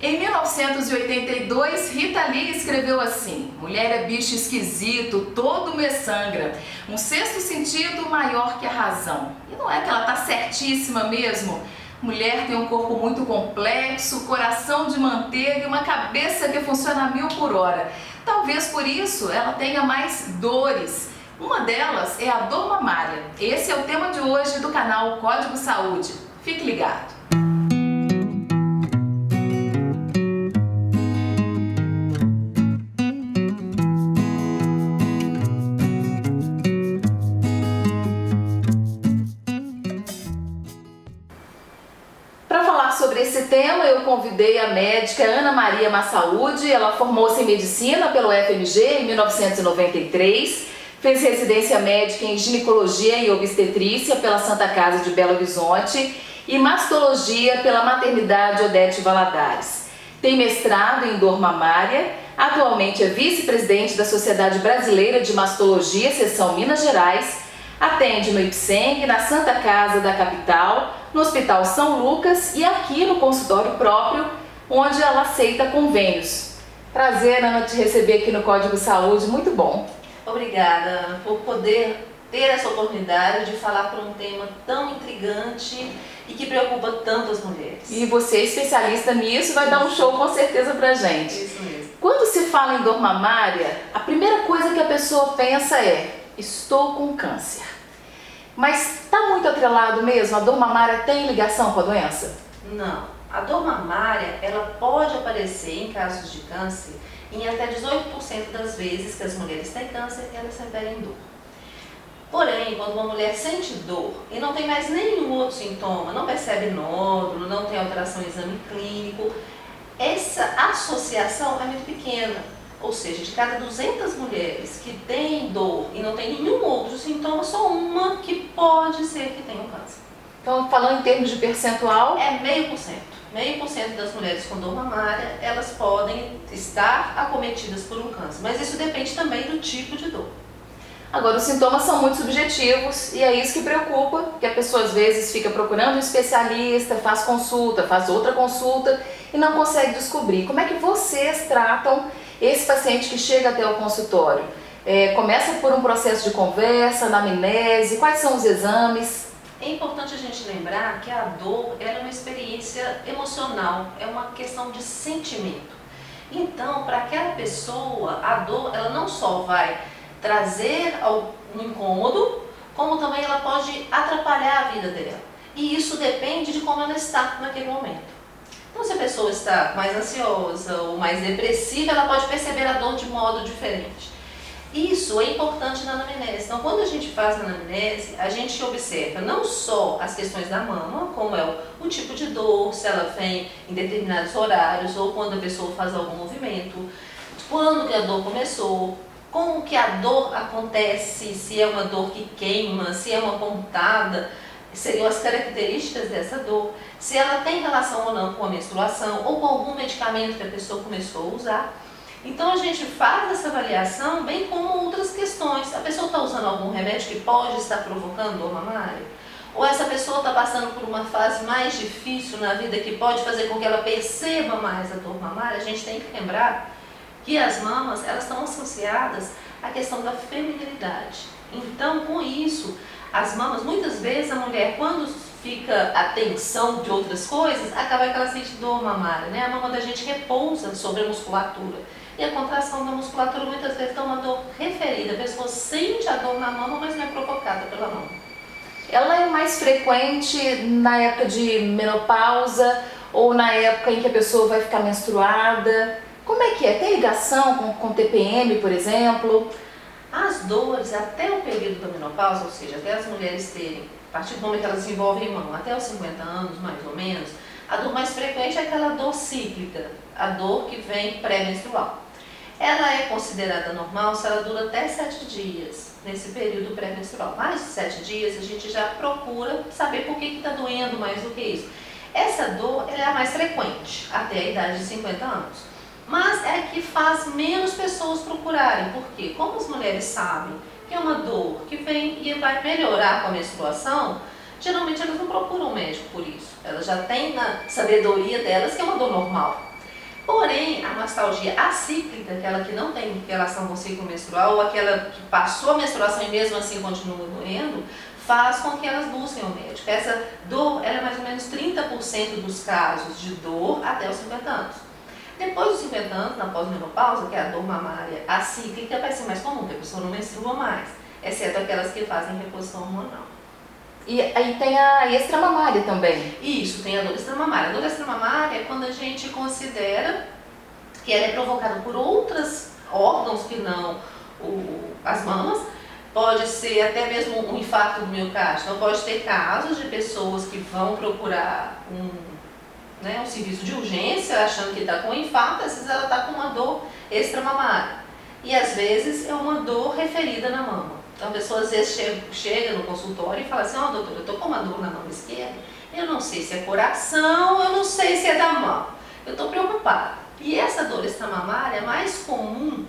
Em 1982, Rita Lee escreveu assim: mulher é bicho esquisito, todo mês sangra, um sexto sentido maior que a razão. E não é que ela tá certíssima mesmo? Mulher tem um corpo muito complexo, coração de manteiga e uma cabeça que funciona a 1000 por hora. Talvez por isso ela tenha mais dores. Uma delas é a dor mamária. Esse é o tema de hoje do canal Código Saúde. Fique ligado! Sobre esse tema, eu convidei a médica Ana Maria Massaúde. Ela formou-se em medicina pelo FMG em 1993, fez residência médica em ginecologia e obstetrícia pela Santa Casa de Belo Horizonte e mastologia pela Maternidade Odete Valadares. Tem mestrado em dor mamária, atualmente é vice-presidente da Sociedade Brasileira de Mastologia, seção Minas Gerais, atende no Ipseng, na Santa Casa da capital, no Hospital São Lucas e aqui no consultório próprio, onde ela aceita convênios. Prazer, Ana, te receber aqui no Código Saúde, muito bom. Obrigada, Ana, por poder ter essa oportunidade de falar por um tema tão intrigante e que preocupa tantas mulheres. E você é especialista nisso, vai dar um show com certeza pra gente. Isso mesmo. Quando se fala em dor mamária, a primeira coisa que a pessoa pensa é: estou com câncer. Mas está muito atrelado mesmo? A dor mamária tem ligação com a doença? Não. A dor mamária, ela pode aparecer em casos de câncer em até 18% das vezes que as mulheres têm câncer, elas sentem dor. Porém, quando uma mulher sente dor e não tem mais nenhum outro sintoma, não percebe nódulo, não tem alteração em exame clínico, essa associação é muito pequena. Ou seja, de cada 200 mulheres que têm dor e não tem nenhum outro sintoma, só uma que pode ser que tenha um câncer. Então, falando em termos de percentual... É 0,5%. 0,5% das mulheres com dor mamária, elas podem estar acometidas por um câncer. Mas isso depende também do tipo de dor. Agora, os sintomas são muito subjetivos e é isso que preocupa, que a pessoa às vezes fica procurando um especialista, faz consulta, faz outra consulta e não consegue descobrir. Como é que vocês tratam esse paciente que chega até o consultório? Começa por um processo de conversa, anamnese, quais são os exames? É importante a gente lembrar que a dor ela é uma experiência emocional, é uma questão de sentimento. Então, para aquela pessoa, a dor ela não só vai trazer um incômodo, como também ela pode atrapalhar a vida dela. E isso depende de como ela está naquele momento. Então, se a pessoa está mais ansiosa ou mais depressiva, ela pode perceber a dor de modo diferente. Isso é importante na anamnese. Então, quando a gente faz a anamnese, a gente observa não só as questões da mama, como é o tipo de dor, se ela vem em determinados horários ou quando a pessoa faz algum movimento, quando que a dor começou, como que a dor acontece, se é uma dor que queima, se é uma pontada, seriam as características dessa dor, se ela tem relação ou não com a menstruação ou com algum medicamento que a pessoa começou a usar. Então a gente faz essa avaliação bem como outras questões. A pessoa está usando algum remédio que pode estar provocando dor mamária? Ou essa pessoa está passando por uma fase mais difícil na vida que pode fazer com que ela perceba mais a dor mamária? A gente tem que lembrar que as mamas elas estão associadas à questão da feminilidade. Então, com isso, as mamas, muitas vezes a mulher, quando fica a tensão de outras coisas, acaba que ela sente dor mamária, né? A mama da gente repousa sobre a musculatura. E a contração da musculatura muitas vezes dá uma dor referida. A pessoa sente a dor na mama, mas não é provocada pela mama. Ela é mais frequente na época de menopausa ou na época em que a pessoa vai ficar menstruada? Como é que é? Tem ligação com TPM, por exemplo? As dores até o período da menopausa, ou seja, até as mulheres terem, a partir do momento que elas desenvolvem mão, até os 50 anos mais ou menos, a dor mais frequente é aquela dor cíclica, a dor que vem pré-menstrual. Ela é considerada normal se ela dura até 7 dias, nesse período pré-menstrual. Mais de 7 dias a gente já procura saber por que está doendo mais do que isso. Essa dor ela é a mais frequente, até a idade de 50 anos. Mas é que faz menos pessoas procurarem, porque como as mulheres sabem que é uma dor que vem e vai melhorar com a menstruação, geralmente elas não procuram um médico por isso. Elas já têm na sabedoria delas que é uma dor normal. Porém, a mastalgia acíclica, aquela que não tem relação com o ciclo menstrual, ou aquela que passou a menstruação e mesmo assim continua doendo, faz com que elas busquem o médico. Essa dor, ela é mais ou menos 30% dos casos de dor até os 50 anos. Depois dos 50 anos, na pós-menopausa, que é a dor mamária acíclica, vai ser mais comum, porque a pessoa não menstrua mais, exceto aquelas que fazem reposição hormonal. E aí tem a extramamária também. Isso, tem a dor extramamária. A dor extramamária é quando a gente considera que ela é provocada por outros órgãos que não as mamas. Pode ser até mesmo um infarto do miocárdio. Então pode ter casos de pessoas que vão procurar um serviço de urgência achando que está com infarto, às vezes ela está com uma dor extramamária. E às vezes é uma dor referida na mama. Então a pessoa às vezes chega no consultório e fala assim, doutora, eu estou com uma dor na mama esquerda, eu não sei se é coração, eu não sei se é da mama, eu estou preocupada. E essa dor extramamária, mais comum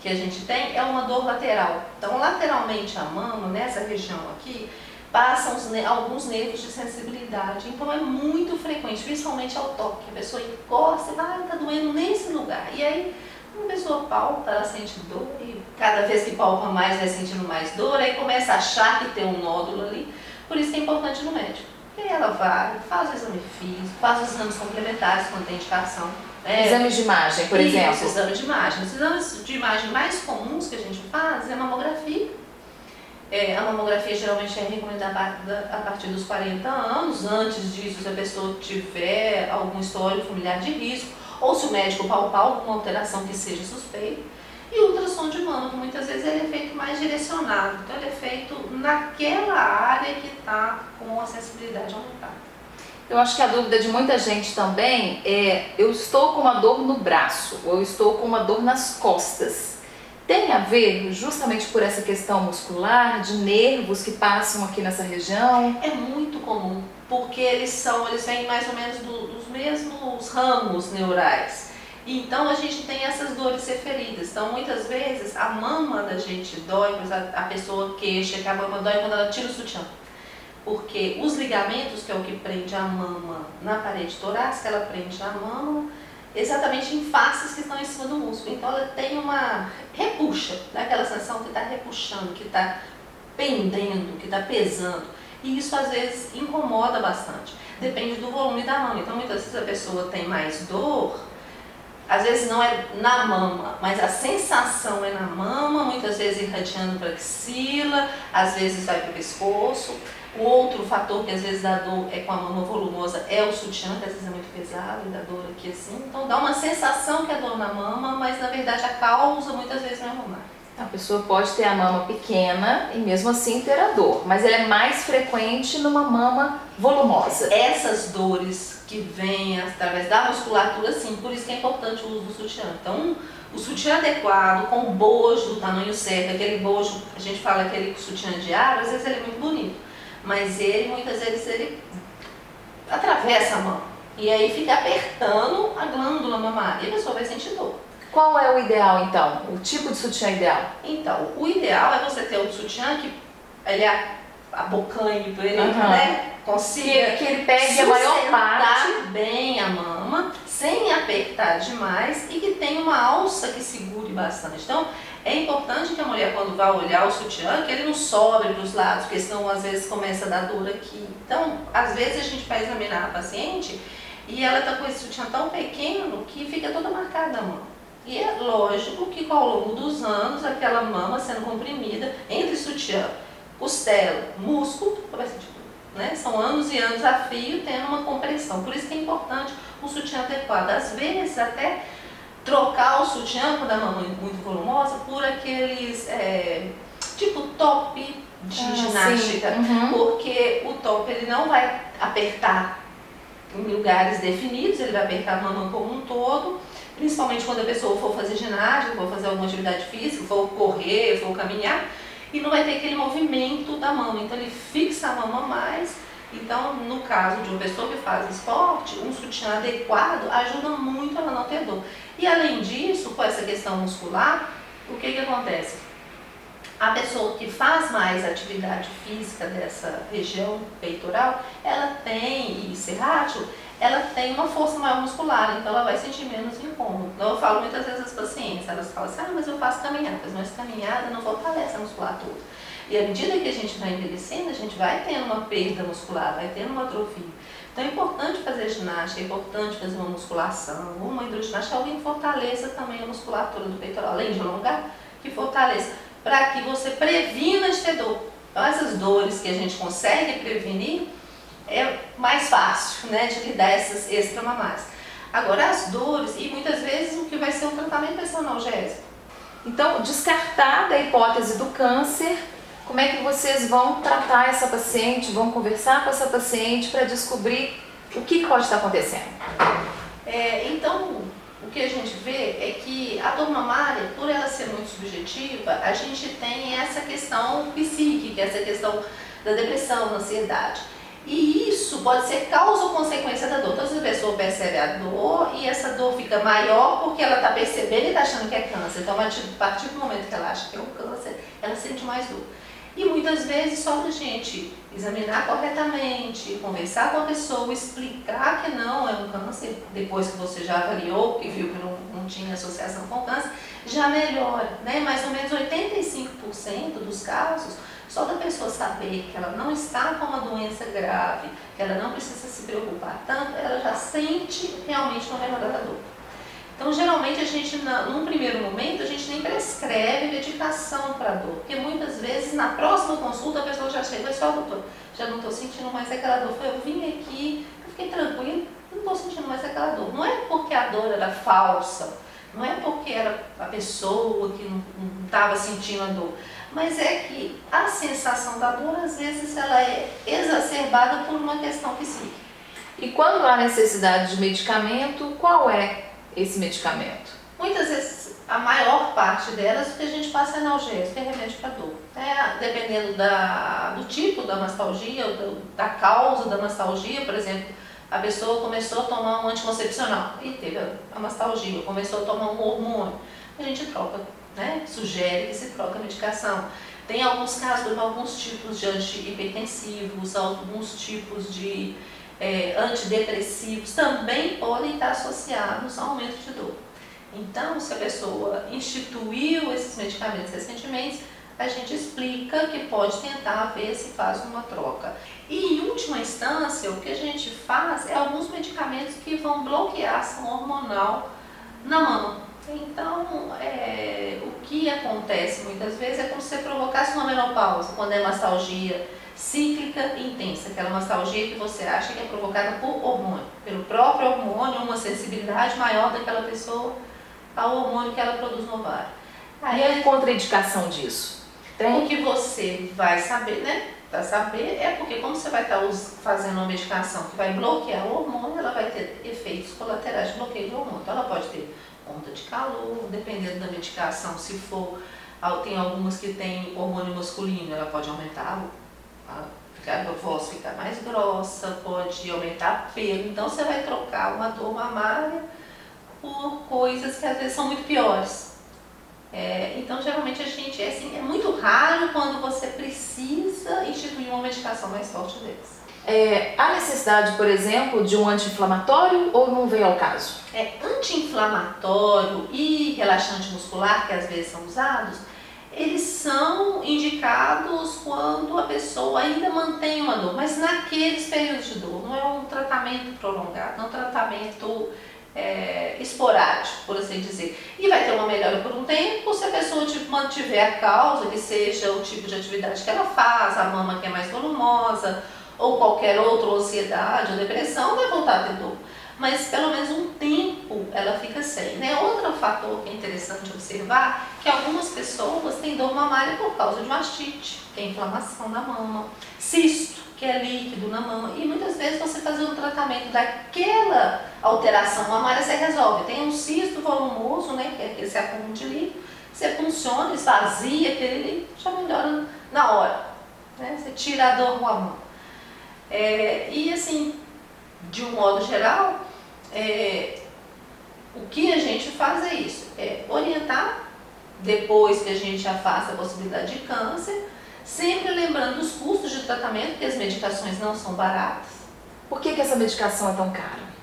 que a gente tem, é uma dor lateral. Então lateralmente a mama, nessa região aqui, passam alguns nervos de sensibilidade. Então é muito frequente, principalmente ao toque. A pessoa encosta e fala, está doendo nesse lugar. E aí, uma pessoa palpa, ela sente dor e cada vez que palpa mais, vai sentindo mais dor, aí começa a achar que tem um nódulo ali. Por isso que é importante ir no médico. E aí ela vai, faz o exame físico, faz os exames complementares quando tem indicação. Exames de imagem, por exemplo. Exame de imagem. Os exames de imagem mais comuns que a gente faz é a mamografia. A mamografia geralmente é recomendada a partir dos 40 anos. Antes disso, se a pessoa tiver algum histórico familiar de risco, ou se o médico palpar alguma alteração que seja suspeita. E o ultrassom de mama, que muitas vezes ele é feito mais direcionado. Então ele é feito naquela área que está com a sensibilidade aumentada. Eu acho que a dúvida de muita gente também é, eu estou com uma dor no braço, ou eu estou com uma dor nas costas. Tem a ver justamente por essa questão muscular, de nervos que passam aqui nessa região? É muito comum, porque eles vêm mais ou menos dos mesmos ramos neurais. Então a gente tem essas dores referidas. Então muitas vezes a mama da gente dói, a pessoa queixa que a mama dói quando ela tira o sutiã. Porque os ligamentos, que é o que prende a mama na parede torácica, ela prende a mama exatamente em faces que estão em cima do músculo. Então ela tem uma repuxa, aquela sensação que está repuxando, que está pendendo, que está pesando. E isso às vezes incomoda bastante. Depende do volume da mama. Então muitas vezes a pessoa tem mais dor, às vezes não é na mama, mas a sensação é na mama, muitas vezes irradiando para a axila, às vezes vai para o pescoço. O outro fator que às vezes dá dor é com a mama volumosa é o sutiã, que às vezes é muito pesado e dá dor aqui assim. Então dá uma sensação que é dor na mama, mas na verdade a causa muitas vezes não é mamária. A pessoa pode ter a mama pequena e mesmo assim ter a dor, mas ela é mais frequente numa mama volumosa. Essas dores que vêm através da musculatura, sim, por isso que é importante o uso do sutiã. Então, o sutiã adequado, com o bojo do tamanho certo, aquele bojo, a gente fala aquele sutiã de ar, às vezes ele é muito bonito, mas ele, muitas vezes, ele atravessa a mão e aí fica apertando a glândula mamária e a pessoa vai sentir dor. Qual é o ideal então? O tipo de sutiã ideal? Então, o ideal é você ter um sutiã que ele abocanhe, né? Consiga que ele pegue a maior parte bem a mama, sem apertar demais e que tenha uma alça que segure bastante. Então, é importante que a mulher, quando vai olhar o sutiã, que ele não sobre para os lados, porque senão às vezes começa a dar dor aqui. Então, às vezes a gente vai examinar a paciente e ela está com esse sutiã tão pequeno que fica toda marcada a mão. E é lógico que ao longo dos anos, aquela mama sendo comprimida entre sutiã, costela, músculo, vai sentir dor, né? São anos e anos a fio tendo uma compressão. Por isso que é importante o sutiã adequado. Às vezes até trocar o sutiã, quando a mama é muito volumosa, por aqueles tipo top de ginástica. Porque o top ele não vai apertar em lugares definidos, ele vai apertar a mama como um todo. Principalmente quando a pessoa for fazer ginástica, for fazer alguma atividade física, for correr, for caminhar, e não vai ter aquele movimento da mama, então ele fixa a mama mais. Então, no caso de uma pessoa que faz esporte, um sutiã adequado ajuda muito ela a não ter dor. E além disso, com essa questão muscular, o que acontece? A pessoa que faz mais atividade física dessa região peitoral, ela tem, e serrátil, ela tem uma força maior muscular, então ela vai sentir menos incômodo. Então eu falo muitas vezes às pacientes, elas falam assim, mas eu faço caminhadas, mas caminhada não fortalece a musculatura. E à medida que a gente vai envelhecendo, a gente vai tendo uma perda muscular, vai tendo uma atrofia. Então é importante fazer ginástica, é importante fazer uma musculação, uma hidroginástica, alguém que fortaleça também a musculatura do peitoral, além de alongar, que fortaleça, para que você previna de ter dor. Então essas dores que a gente consegue prevenir, é mais fácil, né, de lidar essas extramamárias. Agora as dores, e muitas vezes o que vai ser um tratamento vai ser analgésico. Então, descartada a hipótese do câncer, como é que vocês vão tratar essa paciente, vão conversar com essa paciente para descobrir o que pode estar acontecendo? Então, o que a gente vê é que a dor mamária, por ela ser muito subjetiva, a gente tem essa questão psíquica, essa questão da depressão, da ansiedade. E isso pode ser causa ou consequência da dor. Então, se a pessoa percebe a dor e essa dor fica maior porque ela está percebendo e está achando que é câncer. Então, a partir do momento que ela acha que é um câncer, ela sente mais dor. E muitas vezes, só para a gente examinar corretamente, conversar com a pessoa, explicar que não é um câncer, depois que você já avaliou, que viu que não tinha associação com câncer, já melhora, né? Mais ou menos 85% dos casos, só da pessoa saber que ela não está com uma doença grave, que ela não precisa se preocupar tanto, ela já sente realmente uma melhora da dor. Então, geralmente, a gente, num primeiro momento, a gente nem prescreve medicação para dor, porque muitas vezes, na próxima consulta, a pessoa já chega e fala, doutor, já não estou sentindo mais aquela dor. Eu vim aqui, eu fiquei tranquila, não estou sentindo mais aquela dor. Não é porque a dor era falsa, não é porque era a pessoa que não estava sentindo a dor, mas é que a sensação da dor, às vezes, ela é exacerbada por uma questão psíquica. E quando há necessidade de medicamento, qual é esse medicamento? Muitas vezes, a maior parte delas, o que a gente passa é analgésico, é remédio para dor. Dependendo do tipo da mastalgia, da causa da mastalgia, por exemplo, a pessoa começou a tomar um anticoncepcional e teve a mastalgia, começou a tomar um hormônio, a gente troca, né? Sugere que se troca a medicação. Tem alguns casos, alguns tipos de antihipertensivos, alguns tipos de antidepressivos também podem estar associados ao aumento de dor. Então, se a pessoa instituiu esses medicamentos recentemente, a gente explica que pode tentar ver se faz uma troca. E, em última instância, o que a gente faz é alguns medicamentos que vão bloquear a ação hormonal na mama. Então, o que acontece muitas vezes é como se você provocasse uma menopausa, quando é mastalgia cíclica e intensa, aquela mastalgia que você acha que é provocada por hormônio, pelo próprio hormônio, uma sensibilidade maior daquela pessoa ao hormônio que ela produz no ovário. Aí a contraindicação disso? O que você vai saber, né? Para saber é porque como você vai estar fazendo uma medicação que vai bloquear o hormônio, ela vai ter efeitos colaterais de bloqueio do hormônio. Então ela pode ter onda de calor, dependendo da medicação, se for, tem algumas que tem hormônio masculino, ela pode aumentar a voz ficar mais grossa, pode aumentar pelo, então você vai trocar uma dor mamária por coisas que às vezes são muito piores. Então geralmente a gente, é muito raro quando você precisa instituir uma medicação mais forte deles. Há necessidade, por exemplo, de um anti-inflamatório ou não vem ao caso? Anti-inflamatório e relaxante muscular, que às vezes são usados, eles são indicados quando a pessoa ainda mantém uma dor, mas naqueles períodos de dor. Não é um tratamento prolongado, não é um tratamento esporádico, por assim dizer. E vai ter uma melhora por um tempo se a pessoa mantiver a causa, que seja o tipo de atividade que ela faz, a mama que é mais volumosa, ou qualquer outra ansiedade ou depressão, vai voltar a ter dor. Mas pelo menos um tempo ela fica sem, né? Outro fator que é interessante observar é que algumas pessoas têm dor mamária por causa de mastite, que é inflamação da mama, cisto, que é líquido na mama, e muitas vezes você fazendo um tratamento daquela alteração mamária, você resolve. Tem um cisto volumoso, né, que é aquele esse acúmulo de líquido, você funciona, esvazia aquele líquido, já melhora na hora, né? Você tira a dor com a mão. E assim, de um modo geral, o que a gente faz é isso, orientar, depois que a gente afasta a possibilidade de câncer, sempre lembrando os custos de tratamento, porque as medicações não são baratas. Por que essa medicação é tão cara?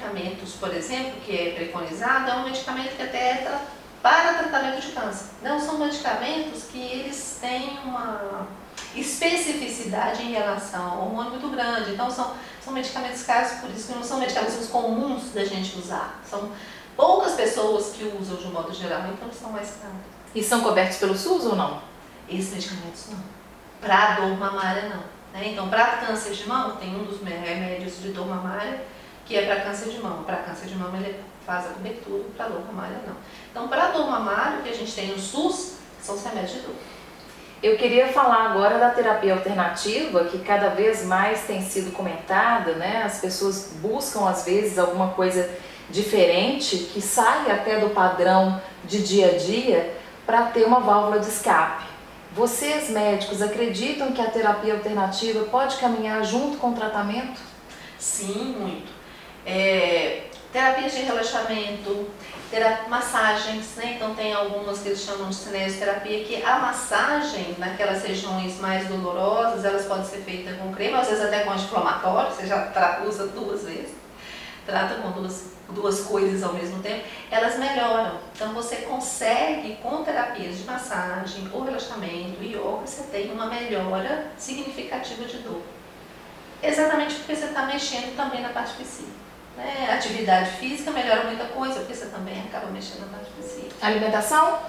medicamentos, por exemplo, que é preconizado, é um medicamento que até é para tratamento de câncer. Não são medicamentos que eles têm uma especificidade em relação ao hormônio muito grande. Então são medicamentos caros, por isso que não são medicamentos comuns da gente usar. São poucas pessoas que usam de um modo geral, então são mais caros. E são cobertos pelo SUS ou não? Esses medicamentos não. Para dor mamária não. Né? Então para câncer de mama, tem um dos remédios de dor mamária que é para câncer de mama. Para câncer de mama ele faz a cobertura, para dor mamária não. Então para dor mamária, o que a gente tem no SUS são os remédios de dor. Eu queria falar agora da terapia alternativa, que cada vez mais tem sido comentada, né? As pessoas buscam às vezes alguma coisa diferente, que sai até do padrão de dia a dia, para ter uma válvula de escape. Vocês, médicos, acreditam que a terapia alternativa pode caminhar junto com o tratamento? Sim, muito. Terapias de relaxamento, massagens, né? Então tem algumas que eles chamam de cinesioterapia, que a massagem naquelas regiões mais dolorosas, elas podem ser feitas com creme, às vezes até com anti-inflamatório, você já usa 2 vezes, trata com duas coisas ao mesmo tempo, elas melhoram. Então você consegue, com terapias de massagem, ou relaxamento, e yoga, você tem uma melhora significativa de dor. Exatamente porque você está mexendo também na parte psíquica. Né? Atividade física melhora muita coisa, porque você também acaba mexendo na parte psíquica. Alimentação?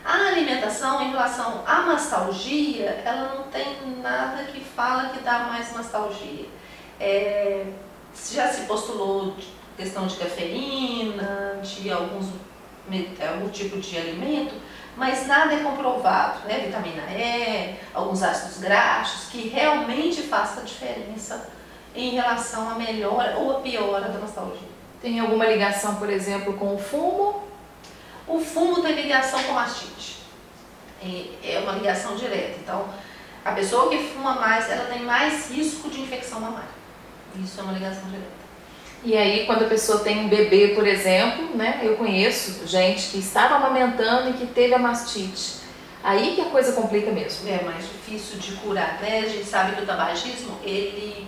A alimentação, em relação à mastalgia, ela não tem nada que fala que dá mais mastalgia. Já se postulou questão de cafeína, de algum tipo de alimento, mas nada é comprovado, né? Vitamina E, alguns ácidos graxos, que realmente façam diferença em relação à melhora ou à piora da mastalgia. Tem alguma ligação, por exemplo, com o fumo? O fumo tem ligação com mastite. É uma ligação direta. Então, a pessoa que fuma mais, ela tem mais risco de infecção mamária. Isso é uma ligação direta. E aí, quando a pessoa tem um bebê, por exemplo, né? Eu conheço gente que estava amamentando e que teve a mastite. Aí que a coisa complica mesmo. É mais difícil de curar, né? A gente sabe que o tabagismo, ele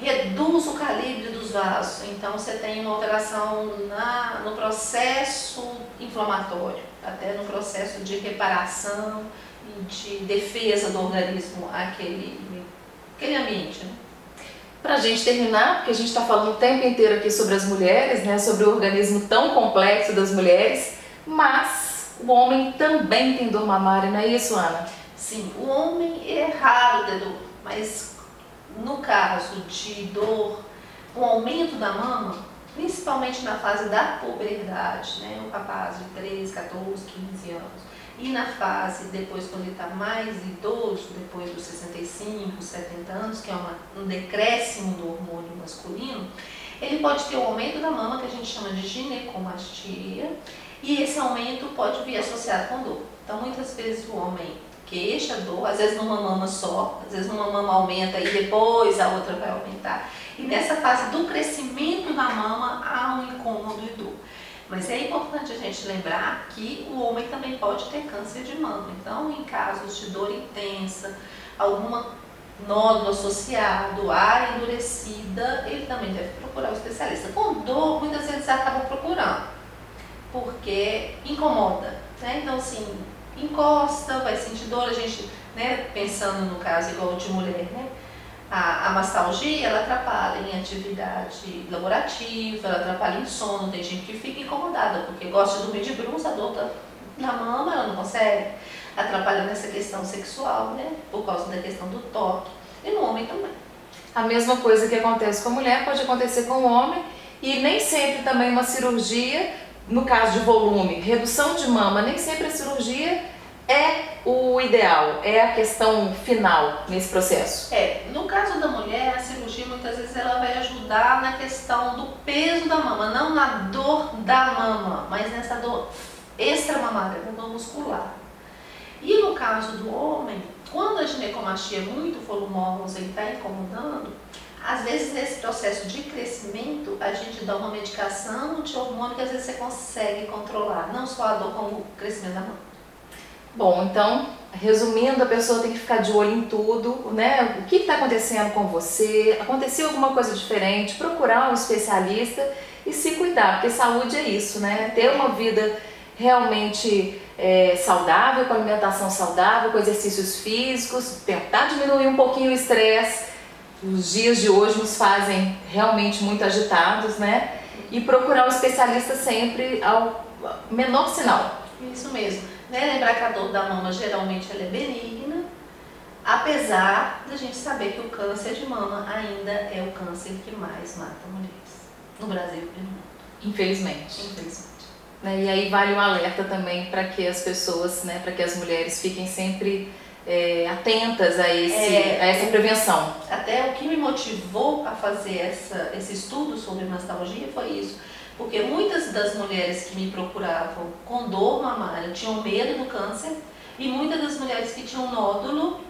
reduz o calibre dos vasos, então você tem uma alteração no processo inflamatório, até no processo de reparação e de defesa do organismo aquele ambiente. Né? Para a gente terminar, porque a gente está falando o tempo inteiro aqui sobre as mulheres, né, sobre o organismo tão complexo das mulheres, mas o homem também tem dor mamária, não é isso, Ana? Sim, o homem é raro ter dor, mas no caso de dor, um aumento da mama, principalmente na fase da puberdade, né? O rapaz de 13, 14, 15 anos, e na fase depois quando ele está mais idoso, depois dos 65, 70 anos, que é um decréscimo do hormônio masculino, ele pode ter um aumento da mama, que a gente chama de ginecomastia, e esse aumento pode vir associado com dor. Então muitas vezes o homem queixa dor, às vezes numa mama só, às vezes numa mama aumenta e depois a outra vai aumentar. E nessa fase do crescimento da mama há um incômodo e dor. Mas é importante a gente lembrar que o homem também pode ter câncer de mama. Então, em casos de dor intensa, alguma nódulo associado, área endurecida, ele também deve procurar o especialista. Com dor, muitas vezes acaba procurando, porque incomoda, né? Então, assim, encosta, vai sentir dor, a gente, né, pensando no caso igual de mulher, né, a mastalgia, ela atrapalha em atividade laborativa, ela atrapalha em sono, tem gente que fica incomodada, porque gosta de dormir de bruxa, a dor tá na mama, ela não consegue, atrapalha nessa questão sexual, né, por causa da questão do toque, e no homem também. A mesma coisa que acontece com a mulher pode acontecer com o homem, e nem sempre também uma cirurgia. No caso de volume, redução de mama, nem sempre a cirurgia é o ideal, é a questão final nesse processo. No caso da mulher, a cirurgia muitas vezes ela vai ajudar na questão do peso da mama, não na dor da mama, mas nessa dor extramamária, na dor muscular. E no caso do homem, quando a ginecomastia é muito volumosa e está incomodando, às vezes nesse processo de crescimento a gente dá uma medicação de hormônio que às vezes você consegue controlar, não só a dor como o crescimento da mama. Bom, então, resumindo, a pessoa tem que ficar de olho em tudo, né? O que está acontecendo com você? Aconteceu alguma coisa diferente? Procurar um especialista e se cuidar, porque saúde é isso, né? Ter uma vida realmente saudável, com alimentação saudável, com exercícios físicos, tentar diminuir um pouquinho o estresse. Os dias de hoje nos fazem realmente muito agitados, né? E procurar um especialista sempre ao menor sinal. Isso mesmo. Né? Lembrar que a dor da mama geralmente ela é benigna, apesar da gente saber que o câncer de mama ainda é o câncer que mais mata mulheres no Brasil e no mundo. Infelizmente. Infelizmente. E aí vale um alerta também para que as pessoas, né, para que as mulheres fiquem sempre atentas a essa prevenção. Até o que me motivou a fazer esse estudo sobre mastalgia foi isso. Porque muitas das mulheres que me procuravam com dor mamária tinham medo do câncer e muitas das mulheres que tinham nódulo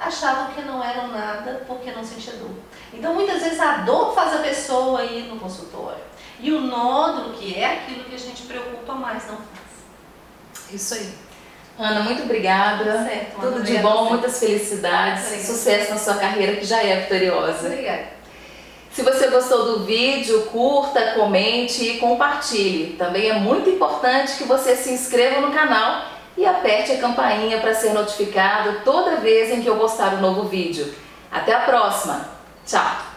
achavam que não eram nada porque não sentiam dor. Então muitas vezes a dor faz a pessoa ir no consultório e o nódulo, que é aquilo que a gente preocupa mais, não faz. Isso aí. Ana, muito obrigada. Certo, tudo de bom, muitas felicidades, Obrigada. Sucesso na sua carreira que já é vitoriosa. Obrigada. Se você gostou do vídeo, curta, comente e compartilhe. Também é muito importante que você se inscreva no canal e aperte a campainha para ser notificado toda vez em que eu postar um novo vídeo. Até a próxima! Tchau!